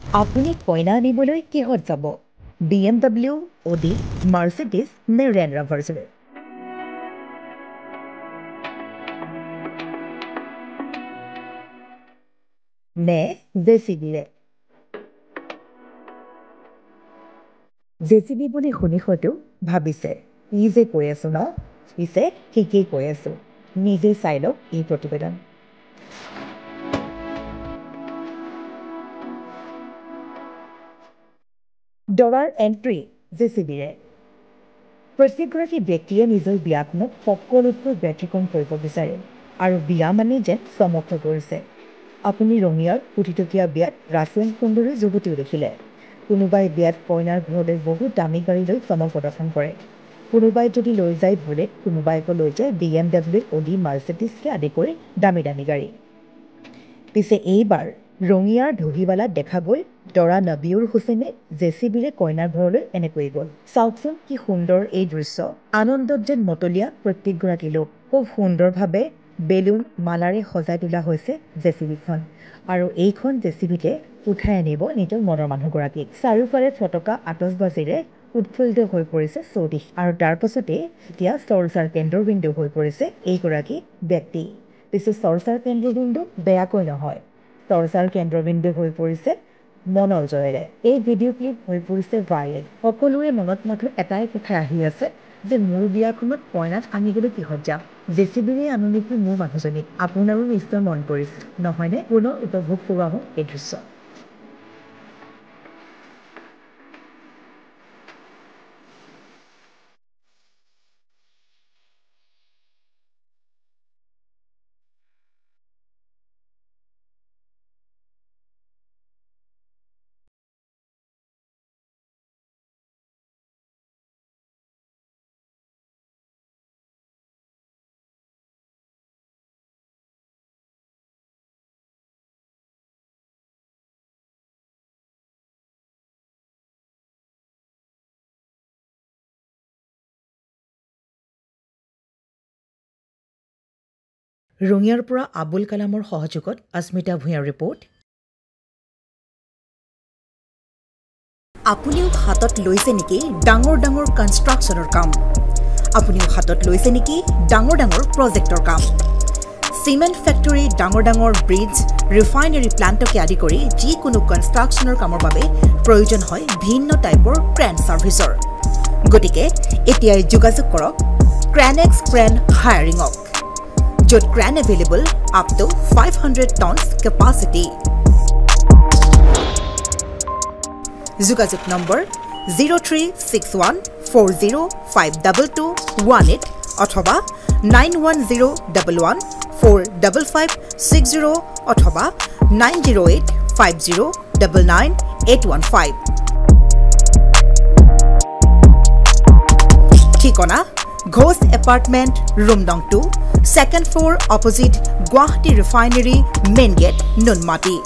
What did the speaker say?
আপুনি কইনা আনিবলৈ কিহত যাব? BMW, Audi, Mercedes নে Range Rover? নে JCB-ৰে? JCB বুলি শুনি হয়তো ভাবিছে ই যে কৈ আছো ন পিছে ঠিকেই কৈ আছো নিজে চাই লওক এই প্ৰতিবেদন দৰাৰ এণ্ট্ৰি JCB-ৰে প্ৰত্যেকগৰাকী ব্যক্তিয়ে নিজৰ বিয়াখনত সকলোতকৈ ব্যতিক্ৰম কৰিব বিচাৰে আৰু বিয়া মানে যেন চমক হৈ পৰিছে আপুনি ৰঙিয়াৰ কোটিটকীয়া বিয়াত ৰাছিয়ান সুন্দৰী যুৱতীও দেখিলে কোনোবাই বিয়াত কইনাৰ ঘৰলৈ বহুত দামী গাড়ী লৈ চমক প্ৰদৰ্শন কৰে কোনোবাই যদি লৈ যায় বুলেট কোনোবাই আকৌ লৈ যায় BMW, Audi, Mercedes আদি কৰি দামী দামী গাড়ী পিছে এইবাৰ ৰঙিয়াৰ ধহিবালাত দেখা গ'ল দৰা নবিউৰ হুছেইনে JCB-ৰে কইনাৰ ঘৰলৈ এনেকৈ গ'ল চাওকচোন কি সুন্দৰ এই দৃশ্য আনন্দত যেন মতলীয়া প্ৰত্যেকগৰাকী লোক খুব সুন্দৰভাৱে বেলুন মালাৰে সজাই তোলা হৈছে JCB-খন আৰু এইখন JCB-তে উঠাই আনিব নিজৰ মনৰ মানুহগৰাকীক চাৰিওফালে ফটকা আতচবাজীৰে উৎফুল্লিত হৈ পৰিছে চৌদিশ আৰু তাৰ পাছতে এতিয়া চৰ্চাৰ কেন্দ্ৰবিন্দু হৈ পৰিছে এইগৰাকী ব্যক্তি পিছে চৰ্চাৰ কেন্দ্ৰবিন্দু বেয়াকৈ নহয় চৰ্চাৰ কেন্দ্ৰবিন্দু হৈ পৰিছে মনৰ জয়েৰে এই ভিডিঅ' ক্লিপ হৈ পৰিছে ভাইৰেল সকলোৰে মনত মাথো এটাই কথা আহি আছে যে মোৰ বিয়াখনত কইনাক আনিবলৈ কিহত যাম JCB-ৰে আনো নেকি মোৰ মানুহজনীক আপোনাৰো নিশ্চয় মন পৰিছে নহয়নে পুনৰ উপভোগ কৰোৱা হওক এই দৃশ্য ৰঙিয়াৰ পৰা আবুল কালামৰ সহযোগত अस्मिता ভূঞাৰ ৰিপৰ্ট আপুনিও হাতত লৈছে নেকি ডাঙৰ ডাঙৰ কনষ্ট্ৰাকচনৰ কাম আপুনিও হাতত লৈছে নেকি ডাঙৰ ডাঙৰ প্ৰজেক্টৰ কাম সিমেন্ট ফ্যাক্টৰী ডাঙৰ ডাঙৰ ব্ৰিজ ৰিফাইনাৰী প্লান্টকে আদি কৰি যিকোনো কনষ্ট্ৰাকচনৰ কামৰ বাবে প্ৰয়োজন হয় ভিন্ন টাইপৰ ক্ৰেন সাৰ্ভিসৰ গতিকে এতিয়াই যোগাযোগ কৰক ক্ৰেনেক্স ক্ৰেন হায়াৰিংক য'ত crane available up to 500 tons capacity যোগাযোগ নম্বৰ 0361405218 অথবা 9101145560 অথবা 9085099815 ঠিকনা ঘোষ এপাৰ্টমেণ্ট ৰুম নং 2 second floor opposite Guwahati Refinery main gate Nunmati